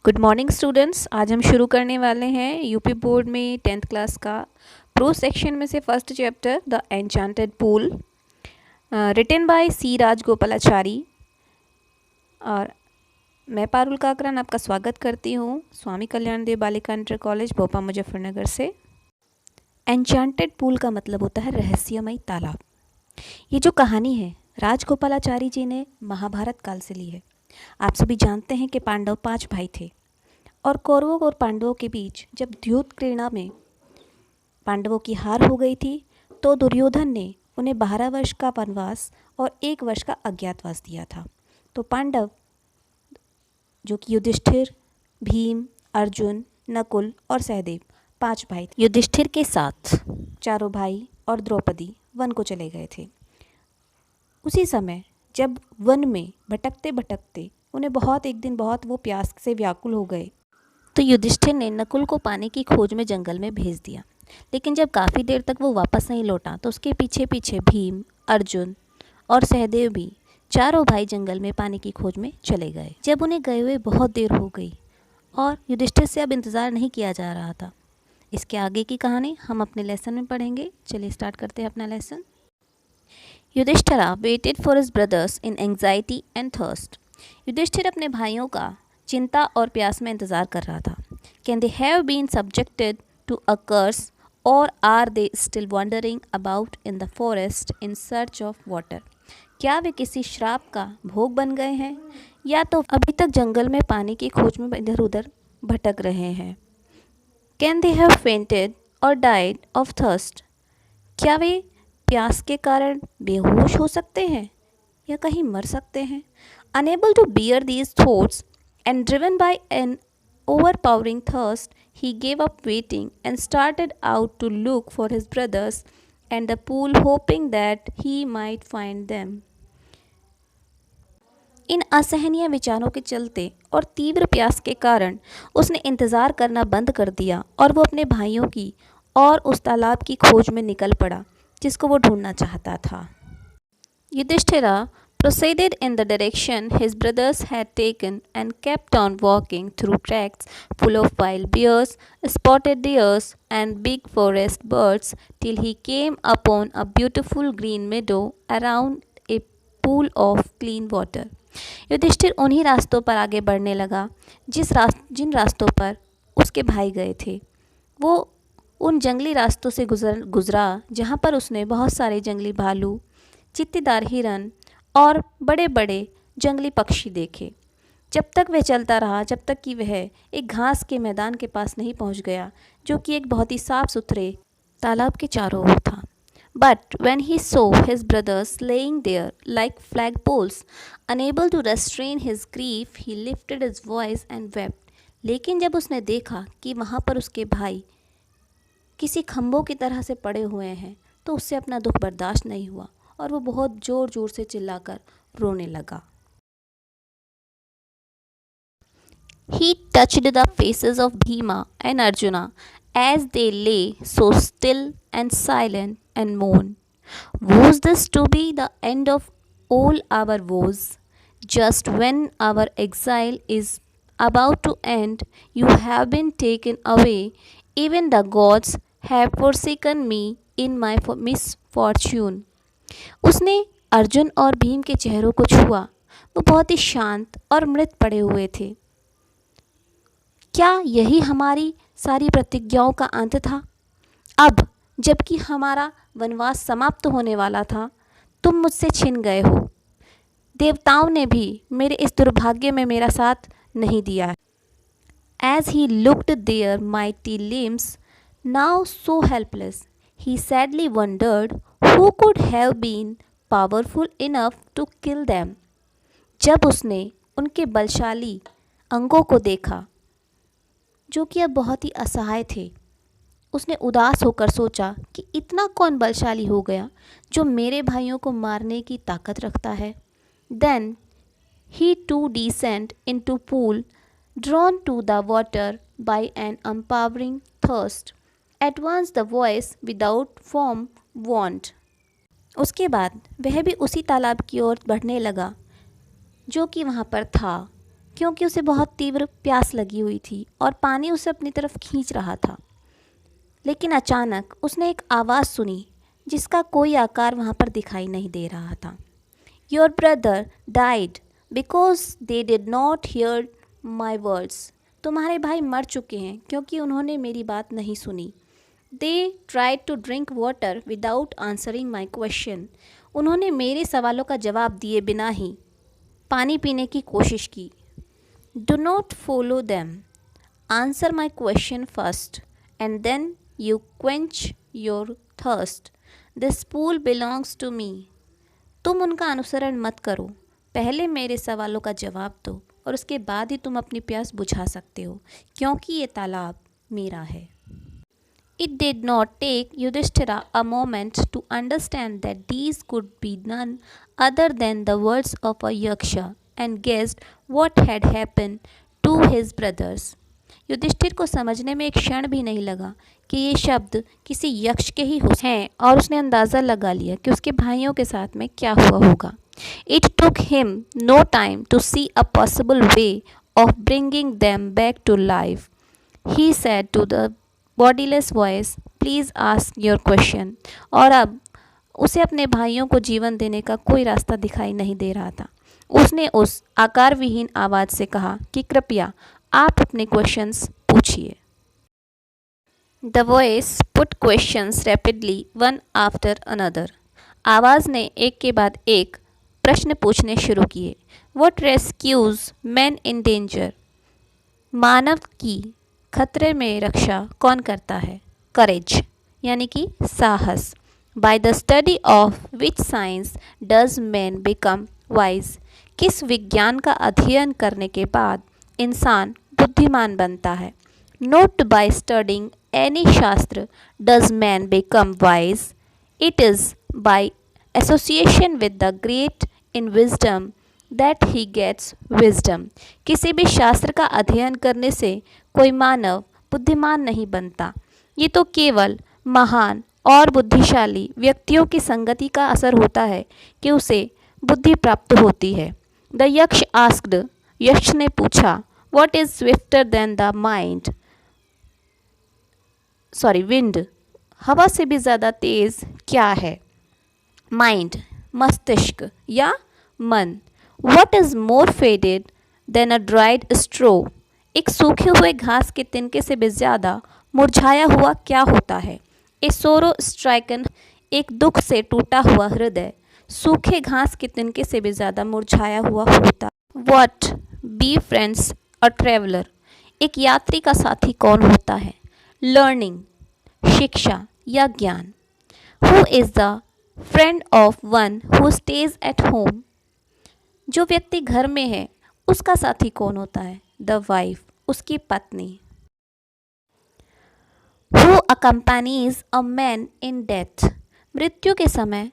Good morning students. आज हम शुरू करने वाले हैं यूपी बोर्ड में 10th क्लास का प्रो सेक्शन में से first chapter the enchanted pool, written by C Rajagopalachari. और मैं पारुल काकरान आपका स्वागत करती हूँ स्वामी कल्याण देव बालिका इंटर कॉलेज भोपाल मुजफ्फरनगर से। एन्चांटेड पूल का मतलब होता है रहस्यमय तालाब। ये जो कहानी है राजगोपालाचारी जी ने महाभारत काल से ली है। आप सभी जानते हैं कि पांडव 5 भाई थे और कौरवों और पांडवों के बीच जब द्यूत क्रीड़ा में पांडवों की हार हो गई थी तो दुर्योधन ने उन्हें 12 वर्ष का वनवास और 1 वर्ष का अज्ञातवास दिया था। तो पांडव जो कि युधिष्ठिर, भीम, अर्जुन, नकुल और सहदेव 5 भाई थे। युधिष्ठिर के साथ चारों भाई और द्रौपदी वन को चले गए थे। उसी समय जब वन में भटकते भटकते उन्हें एक दिन बहुत वो प्यास से व्याकुल हो गए तो युधिष्ठिर ने नकुल को पानी की खोज में जंगल में भेज दिया। लेकिन जब काफ़ी देर तक वो वापस नहीं लौटा तो उसके पीछे पीछे भीम, अर्जुन और सहदेव भी चारों भाई जंगल में पानी की खोज में चले गए। जब उन्हें गए हुए बहुत देर हो गई और युधिष्ठिर से अब इंतज़ार नहीं किया जा रहा था। इसके आगे की कहानी हम अपने लेसन में पढ़ेंगे। चलिए स्टार्ट करते हैं अपना lesson. Yudhishthira waited for his brothers in anxiety and thirst. Yudhishthir अपने भाइयों का चिंता और प्यास में इंतज़ार कर रहा था। Can they have been subjected to a curse or are they still wandering about in the forest in search of water. क्या वे किसी श्राप का भोग बन गए हैं या तो अभी तक जंगल में पानी की खोज में इधर उधर भटक रहे हैं। कैन दे हैव फेंटेड और डाइड ऑफ थर्स्ट। क्या वे प्यास के कारण बेहोश हो सकते हैं या कहीं मर सकते हैं। Unable to bear these thoughts and driven by an overpowering thirst, he gave up waiting and started out to look for his brothers and the pool, hoping that he might find them. इन असहनीय विचारों के चलते और तीव्र प्यास के कारण उसने इंतज़ार करना बंद कर दिया और वो अपने भाइयों की और उस तालाब की खोज में निकल पड़ा जिसको वो ढूंढना चाहता था। Yudhishthira proceeded in the direction his brothers had taken and kept on walking through tracks full of wild bears, spotted deers, and big forest birds till he came upon a beautiful green meadow around a pool of clean water. Yudhishthir उन्हीं रास्तों पर आगे बढ़ने लगा जिन रास्तों पर उसके भाई गए थे। वो उन जंगली रास्तों से गुजरा जहाँ पर उसने बहुत सारे जंगली भालू, चित्तीदार हिरन और बड़े बड़े जंगली पक्षी देखे। जब तक वह चलता रहा जब तक कि वह एक घास के मैदान के पास नहीं पहुंच गया जो कि एक बहुत ही साफ सुथरे तालाब के चारों ओर था। But when he saw his brothers lying there like flag poles unable to restrain his grief he lifted his voice and wept. लेकिन जब उसने देखा कि वहाँ पर उसके भाई किसी खम्भों की तरह से पड़े हुए हैं तो उससे अपना दुख बर्दाश्त नहीं हुआ और वो बहुत ज़ोर ज़ोर से चिल्लाकर रोने लगा। He touched the faces of Bhima and Arjuna as they lay so still and silent and mourned. Was this to be the end of all our woes? Just when our exile is about to end, you have been taken away. Even the gods have forsaken me in my misfortune. उसने अर्जुन और भीम के चेहरों को छुआ। वो बहुत ही शांत और मृत पड़े हुए थे। क्या यही हमारी सारी प्रतिज्ञाओं का अंत था? अब जबकि हमारा वनवास समाप्त होने वाला था तुम मुझसे छिन गए हो। देवताओं ने भी मेरे इस दुर्भाग्य में मेरा साथ नहीं दिया। As he looked their mighty limbs, now so helpless, he sadly wondered who could have been powerful enough to kill them. जब उसने उनके बलशाली अंगों को देखा जो कि अब बहुत ही असहाय थे, उसने उदास होकर सोचा कि इतना कौन बलशाली हो गया जो मेरे भाइयों को मारने की ताकत रखता है। Then he too descended into pool, drawn to the water by an empowering thirst. At once the voice without form warned. उसके बाद वह भी उसी तालाब की ओर बढ़ने लगा जो कि वहाँ पर था। क्योंकि उसे बहुत तीव्र प्यास लगी हुई थी और पानी उसे अपनी तरफ खींच रहा था। लेकिन अचानक उसने एक आवाज़ सुनी जिसका कोई आकार वहाँ पर दिखाई नहीं दे रहा था। Your brother died because they did not here my words. तुम्हारे भाई मर चुके हैं क्योंकि उन्होंने मेरी बात नहीं सुनी। They tried to drink water without answering my question. उन्होंने मेरे सवालों का जवाब दिए बिना ही पानी पीने की कोशिश की। Do not follow them, answer my question first and then you quench your thirst. This pool belongs to me. तुम उनका अनुसरण मत करो, पहले मेरे सवालों का जवाब दो और उसके बाद ही तुम अपनी प्यास बुझा सकते हो, क्योंकि ये तालाब मेरा है। It did not take Yudhishthira a moment to understand that these could be none other than the words of a yaksha, and guessed what had happened to his brothers. Yudhishthir को समझने में एक क्षण भी नहीं लगा कि ये शब्द किसी यक्ष के ही हैं और उसने अंदाज़ा लगा लिया कि उसके भाइयों के साथ में क्या हुआ होगा। It took him no time to see a possible way of bringing them back to life. He said to the bodiless voice, please ask your question. और अब उसे अपने भाइयों को जीवन देने का कोई रास्ता दिखाई नहीं दे रहा था। उसने उस आकार विहीन आवाज़ से कहा कि कृपया आप अपने क्वेश्चंस पूछिए। The voice put questions rapidly one after another. आवाज़ ने एक के बाद एक प्रश्न पूछने शुरू किए। What rescues man in danger. मानव की खतरे में रक्षा कौन करता है। करेज यानी कि साहस। By the study of which science does man become wise. किस विज्ञान का अध्ययन करने के बाद इंसान बुद्धिमान बनता है। Not by studying any shastra does man become wise. It is by association with the great in wisdom that he gets wisdom. किसी भी शास्त्र का अध्ययन करने से कोई मानव बुद्धिमान नहीं बनता, ये तो केवल महान और बुद्धिशाली व्यक्तियों की संगति का असर होता है कि उसे बुद्धि प्राप्त होती है। द यक्ष आस्क्ड, यक्ष ने पूछा, what is swifter than the mind wind. हवा से भी ज़्यादा तेज क्या है। माइंड मस्तिष्क या मन। What is more faded than a dried straw. एक सूखे हुए घास के तिनके से भी ज़्यादा मुरझाया हुआ क्या होता है। ए सोरो स्ट्राइकन, एक दुख से टूटा हुआ हृदय सूखे घास के तिनके से भी ज़्यादा मुरझाया हुआ होता। What be friends a traveller, एक यात्री का साथी कौन होता है। लर्निंग, शिक्षा या ज्ञान। Who is the friend of one who stays at home, जो व्यक्ति घर में है उसका साथी कौन होता है। द वाइफ, उसकी पत्नी। Who accompanies a man in death, मृत्यु के समय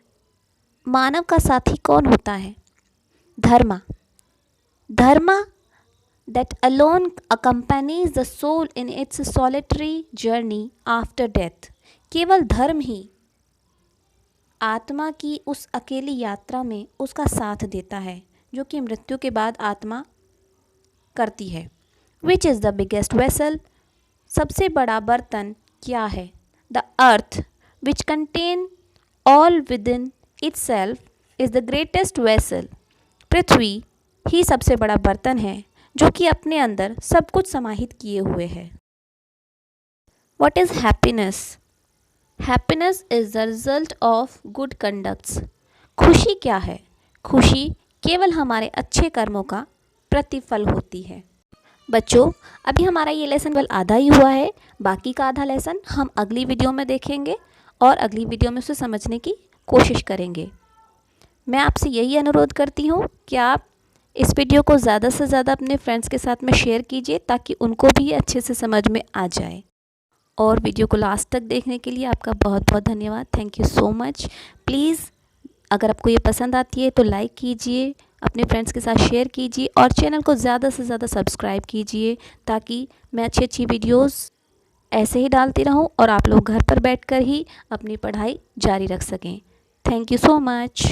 मानव का साथी कौन होता है। धर्मा, धर्मा that alone accompanies the soul in its solitary journey after death। केवल धर्म ही आत्मा की उस अकेली यात्रा में उसका साथ देता है जो कि मृत्यु के बाद आत्मा करती है। Which is the biggest vessel, सबसे बड़ा बर्तन क्या है। The earth which contain all within itself is the greatest vessel, पृथ्वी ही सबसे बड़ा बर्तन है जो कि अपने अंदर सब कुछ समाहित किए हुए है। What is happiness? Happiness is the result of good conducts। खुशी क्या है। खुशी केवल हमारे अच्छे कर्मों का प्रतिफल होती है। बच्चों, अभी हमारा ये लेसन केवल आधा ही हुआ है, बाकी का आधा लेसन हम अगली वीडियो में देखेंगे और अगली वीडियो में उसे समझने की कोशिश करेंगे। मैं आपसे यही अनुरोध करती हूँ कि आप इस वीडियो को ज़्यादा से ज़्यादा अपने फ्रेंड्स के साथ में शेयर कीजिए ताकि उनको भी ये अच्छे से समझ में आ जाए। और वीडियो को लास्ट तक देखने के लिए आपका बहुत बहुत धन्यवाद। Thank you so much. Please अगर आपको ये पसंद आती है तो लाइक कीजिए, अपने फ्रेंड्स के साथ शेयर कीजिए और चैनल को ज़्यादा से ज़्यादा सब्सक्राइब कीजिए ताकि मैं अच्छी अच्छी वीडियोस ऐसे ही डालती रहूं और आप लोग घर पर बैठकर ही अपनी पढ़ाई जारी रख सकें। Thank you so much.